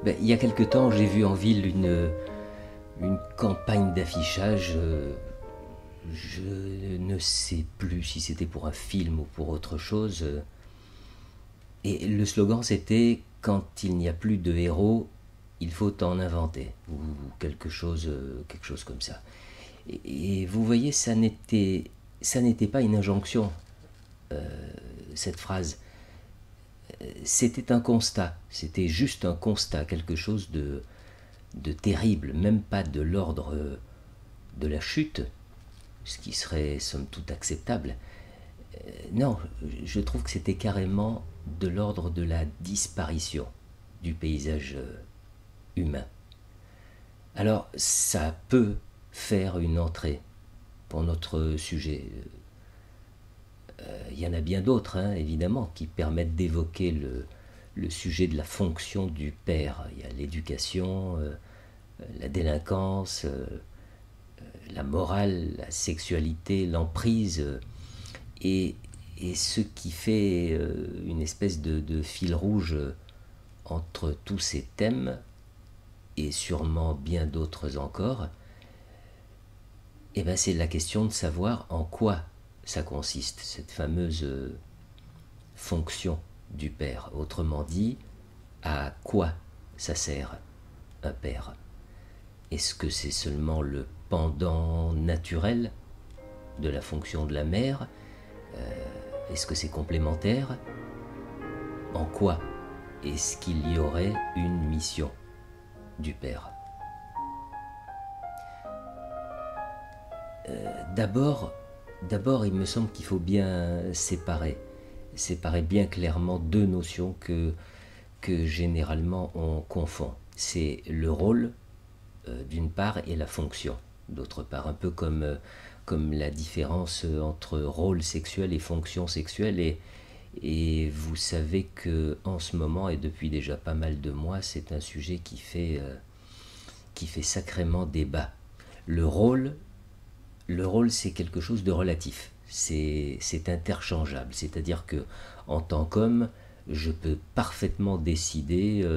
Il y a quelque temps, j'ai vu en ville une campagne d'affichage. Je ne sais plus si c'était pour un film ou pour autre chose. Et le slogan, c'était quand il n'y a plus de héros, il faut en inventer, ou quelque chose comme ça. Et vous voyez, ça n'était pas une injonction, cette phrase. C'était un constat, c'était juste un constat, quelque chose de terrible, même pas de l'ordre de la chute, ce qui serait somme toute acceptable. Non, je trouve que c'était carrément de l'ordre de la disparition du paysage humain. Alors, ça peut faire une entrée pour notre sujet. Il y en a bien d'autres, hein, évidemment, qui permettent d'évoquer le sujet de la fonction du père. Il y a l'éducation, la délinquance, la morale, la sexualité, l'emprise, et, et ce qui fait une espèce de fil rouge entre tous ces thèmes, et sûrement bien d'autres encore, eh ben c'est la question de savoir en quoi ça consiste, cette fameuse fonction du père. Autrement dit, à quoi ça sert un père? Est-ce que c'est seulement le pendant naturel de la fonction de la mère? Est-ce que c'est complémentaire? En quoi est-ce qu'il y aurait une mission du père? D'abord, il me semble qu'il faut bien séparer bien clairement deux notions que généralement on confond. C'est le rôle d'une part et la fonction d'autre part, un peu comme la différence entre rôle sexuel et fonction sexuelle. Et vous savez que en ce moment et depuis déjà pas mal de mois, c'est un sujet qui fait sacrément débat. Le rôle, c'est quelque chose de relatif. C'est interchangeable. C'est-à-dire que en tant qu'homme, je peux parfaitement décider,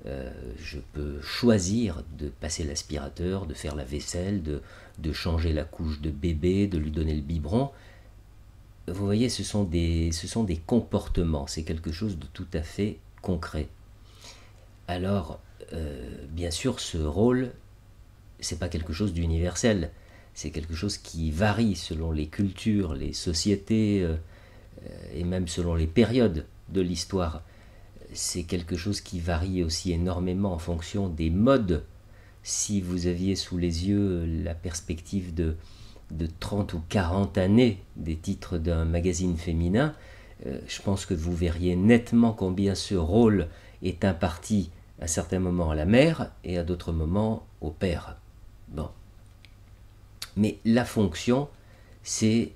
je peux choisir de passer l'aspirateur, de faire la vaisselle, de changer la couche de bébé, de lui donner le biberon. Vous voyez, ce sont des comportements. C'est quelque chose de tout à fait concret. Alors, bien sûr, ce rôle, c'est pas quelque chose d'universel. C'est quelque chose qui varie selon les cultures, les sociétés, et même selon les périodes de l'histoire. C'est quelque chose qui varie aussi énormément en fonction des modes. Si vous aviez sous les yeux la perspective de 30 ou 40 années des titres d'un magazine féminin, je pense que vous verriez nettement combien ce rôle est imparti à certains moments à la mère et à d'autres moments au père. Bon. Mais la fonction, c'est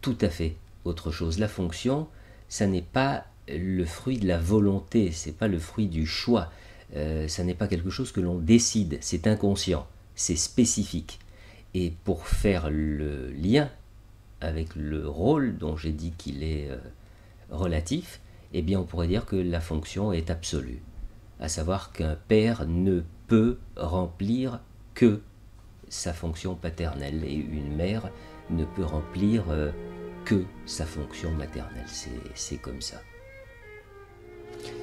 tout à fait autre chose. La fonction, ça n'est pas le fruit de la volonté, c'est pas le fruit du choix, ça n'est pas quelque chose que l'on décide, c'est inconscient, c'est spécifique. Et pour faire le lien avec le rôle dont j'ai dit qu'il est relatif, eh bien on pourrait dire que la fonction est absolue, à savoir qu'un père ne peut remplir que sa fonction paternelle et une mère ne peut remplir que sa fonction maternelle. C'est comme ça.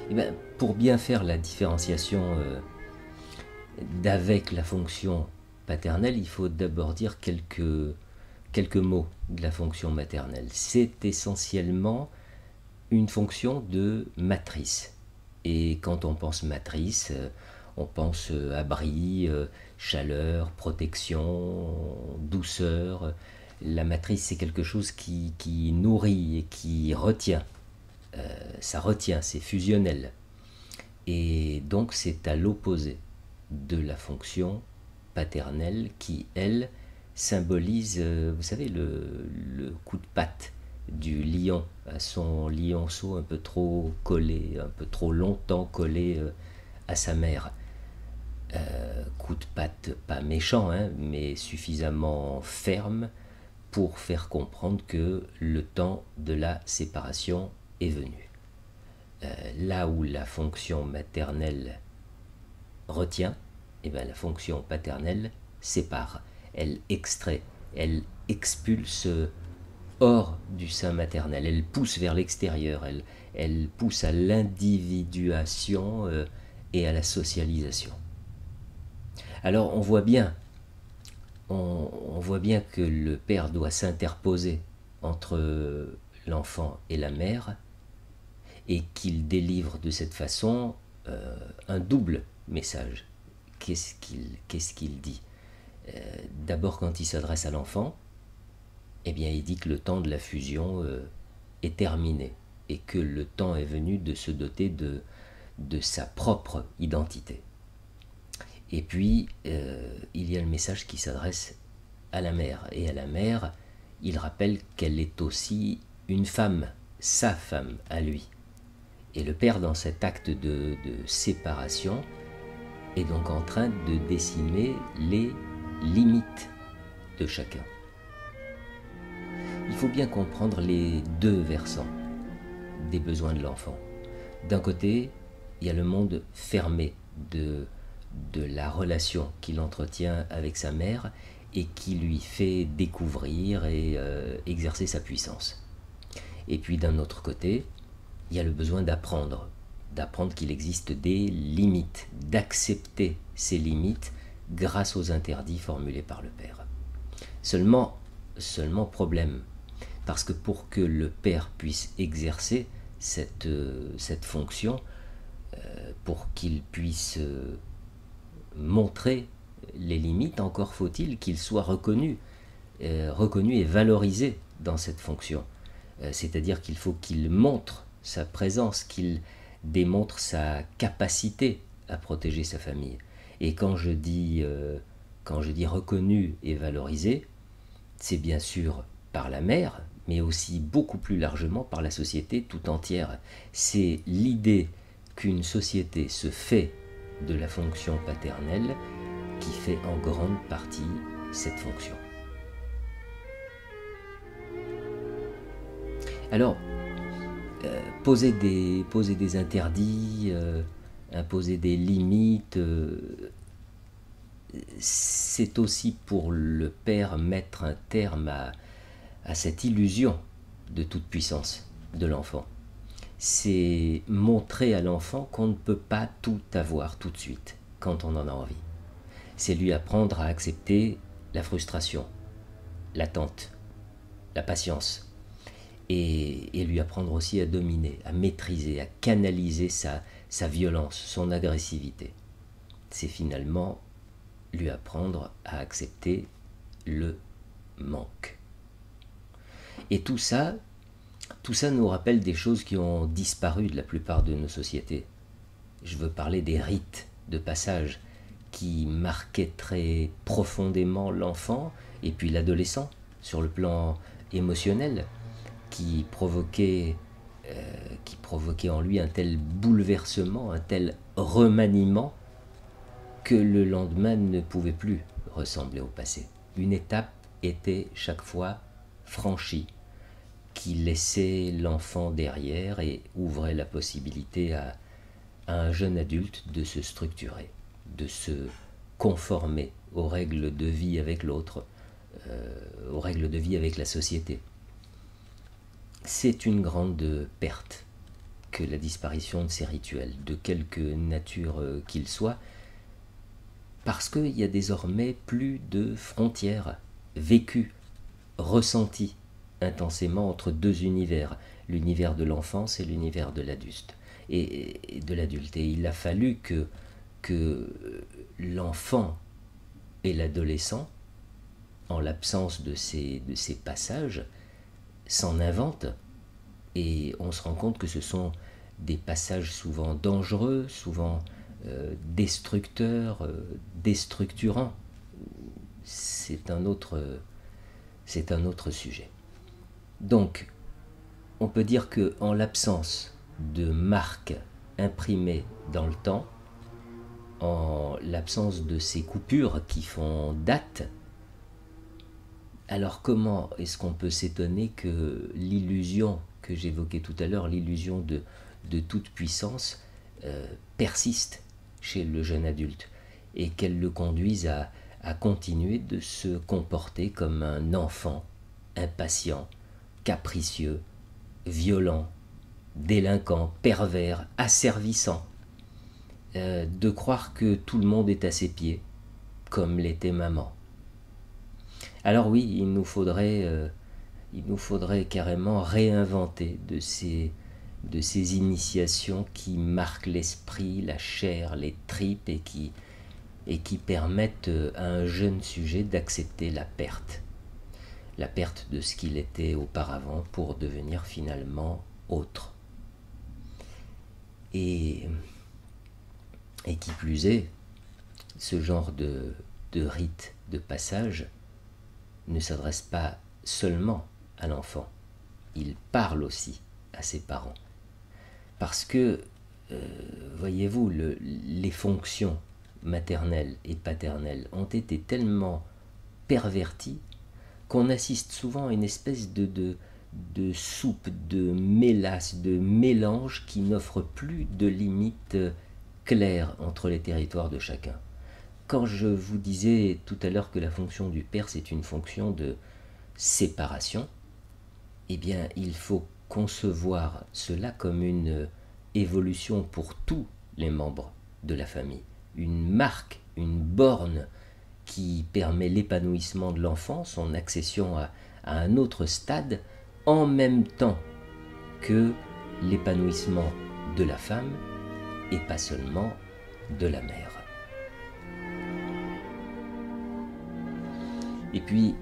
Et bien, pour bien faire la différenciation d'avec la fonction paternelle, il faut d'abord dire quelques mots de la fonction maternelle. C'est essentiellement une fonction de matrice. Et quand on pense matrice, on pense abri, chaleur, protection, douceur. La matrice, c'est quelque chose qui nourrit et qui retient. Ça retient, c'est fusionnel. Et donc c'est à l'opposé de la fonction paternelle qui, elle, symbolise, vous savez, le coup de patte du lion à son lionceau un peu trop collé, un peu trop longtemps collé à sa mère. Coup de patte pas méchant, hein, mais suffisamment ferme pour faire comprendre que le temps de la séparation est venu. Là où la fonction maternelle retient, eh bien, la fonction paternelle sépare, elle extrait, elle expulse hors du sein maternel, elle pousse vers l'extérieur, elle pousse à l'individuation et à la socialisation. Alors on voit bien que le père doit s'interposer entre l'enfant et la mère et qu'il délivre de cette façon un double message. Qu'est-ce qu'il dit D'abord, quand il s'adresse à l'enfant, eh bien, il dit que le temps de la fusion est terminé et que le temps est venu de se doter de sa propre identité. Et puis, il y a le message qui s'adresse à la mère. Et à la mère, il rappelle qu'elle est aussi une femme, sa femme à lui. Et le père, dans cet acte de séparation, est donc en train de dessiner les limites de chacun. Il faut bien comprendre les deux versants des besoins de l'enfant. D'un côté, il y a le monde fermé de la relation qu'il entretient avec sa mère et qui lui fait découvrir et exercer sa puissance. Et puis d'un autre côté, il y a le besoin d'apprendre qu'il existe des limites, d'accepter ces limites grâce aux interdits formulés par le père. Seulement problème, parce que pour que le père puisse exercer cette fonction, pour qu'il puisse montrer les limites, encore faut-il qu'il soit reconnu et valorisé dans cette fonction. C'est-à-dire qu'il faut qu'il montre sa présence, qu'il démontre sa capacité à protéger sa famille. Et quand je dis reconnu et valorisé, c'est bien sûr par la mère, mais aussi beaucoup plus largement par la société tout entière. C'est l'idée qu'une société se fait de la fonction paternelle qui fait en grande partie cette fonction. Alors, poser des interdits, imposer des limites, c'est aussi pour le père mettre un terme à cette illusion de toute puissance de l'enfant. C'est montrer à l'enfant qu'on ne peut pas tout avoir tout de suite quand on en a envie. C'est lui apprendre à accepter la frustration, l'attente, la patience, et lui apprendre aussi à dominer, à maîtriser, à canaliser sa violence, son agressivité. C'est finalement lui apprendre à accepter le manque. Et tout ça nous rappelle des choses qui ont disparu de la plupart de nos sociétés. Je veux parler des rites de passage qui marquaient très profondément l'enfant et puis l'adolescent sur le plan émotionnel, qui provoquait en lui un tel bouleversement, un tel remaniement que le lendemain ne pouvait plus ressembler au passé. Une étape était chaque fois franchie, qui laissait l'enfant derrière et ouvrait la possibilité à un jeune adulte de se structurer, de se conformer aux règles de vie avec l'autre, aux règles de vie avec la société. C'est une grande perte que la disparition de ces rituels, de quelque nature qu'ils soient, parce qu'il y a désormais plus de frontières vécues, ressenties intensément entre deux univers, l'univers de l'enfance et l'univers de l'adulte. Et il a fallu que l'enfant et l'adolescent, en l'absence de ces passages, s'en inventent, et on se rend compte que ce sont des passages souvent dangereux, souvent destructeurs, déstructurants. C'est un autre sujet. Donc, on peut dire que en l'absence de marques imprimées dans le temps, en l'absence de ces coupures qui font date, alors comment est-ce qu'on peut s'étonner que l'illusion que j'évoquais tout à l'heure, l'illusion de toute puissance, persiste chez le jeune adulte et qu'elles le conduisent à continuer de se comporter comme un enfant impatient, capricieux, violent, délinquant, pervers, asservissant, de croire que tout le monde est à ses pieds, comme l'était maman. Alors oui, il nous faudrait carrément réinventer de ces initiations qui marquent l'esprit, la chair, les tripes et qui permettent à un jeune sujet d'accepter la perte de ce qu'il était auparavant pour devenir finalement autre. Et qui plus est, ce genre de rite de passage ne s'adresse pas seulement à l'enfant, il parle aussi à ses parents. Parce que, voyez-vous, les fonctions maternelles et paternelles ont été tellement perverties qu'on assiste souvent à une espèce de soupe, de mélasse, de mélange qui n'offre plus de limite claire entre les territoires de chacun. Quand je vous disais tout à l'heure que la fonction du père, c'est une fonction de séparation, eh bien, il faut concevoir cela comme une évolution pour tous les membres de la famille, une marque, une borne qui permet l'épanouissement de l'enfant, son accession à un autre stade, en même temps que l'épanouissement de la femme et pas seulement de la mère. Et puis,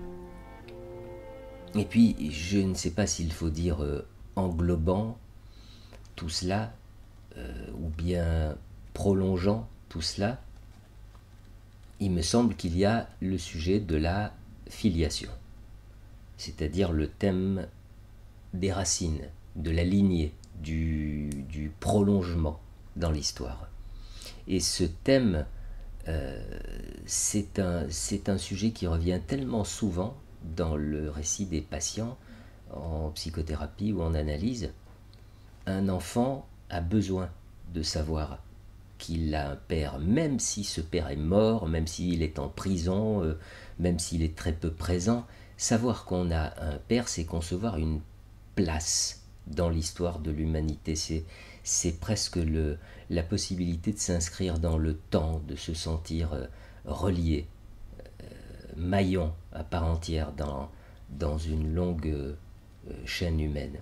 je ne sais pas s'il faut dire englobant tout cela, ou bien prolongeant tout cela, il me semble qu'il y a le sujet de la filiation, c'est-à-dire le thème des racines, de la lignée, du prolongement dans l'histoire. Et ce thème, c'est un sujet qui revient tellement souvent dans le récit des patients en psychothérapie ou en analyse. Un enfant a besoin de savoir qu'il a un père, même si ce père est mort, même s'il est en prison, même s'il est très peu présent. Savoir qu'on a un père, c'est concevoir une place dans l'histoire de l'humanité. C'est presque la possibilité de s'inscrire dans le temps, de se sentir relié, maillon à part entière dans une longue chaîne humaine.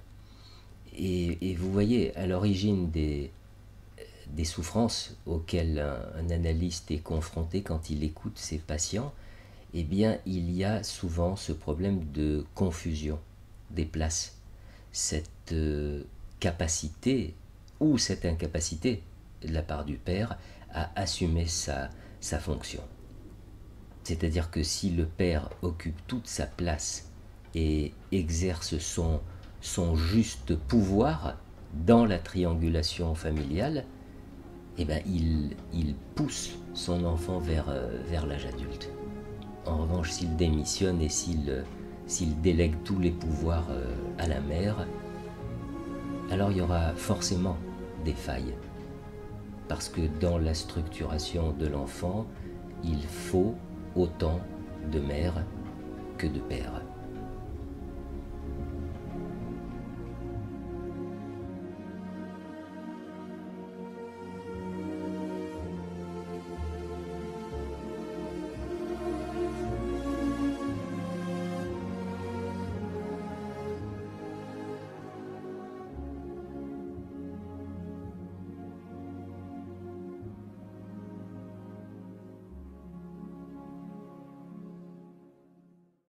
Et vous voyez, à l'origine des souffrances auxquelles un analyste est confronté quand il écoute ses patients, eh bien, il y a souvent ce problème de confusion des places, cette capacité ou cette incapacité de la part du père à assumer sa fonction. C'est-à-dire que si le père occupe toute sa place et exerce son juste pouvoir dans la triangulation familiale, eh ben il pousse son enfant vers l'âge adulte. En revanche, s'il démissionne et s'il délègue tous les pouvoirs à la mère, alors il y aura forcément des failles. Parce que dans la structuration de l'enfant, il faut autant de mère que de père.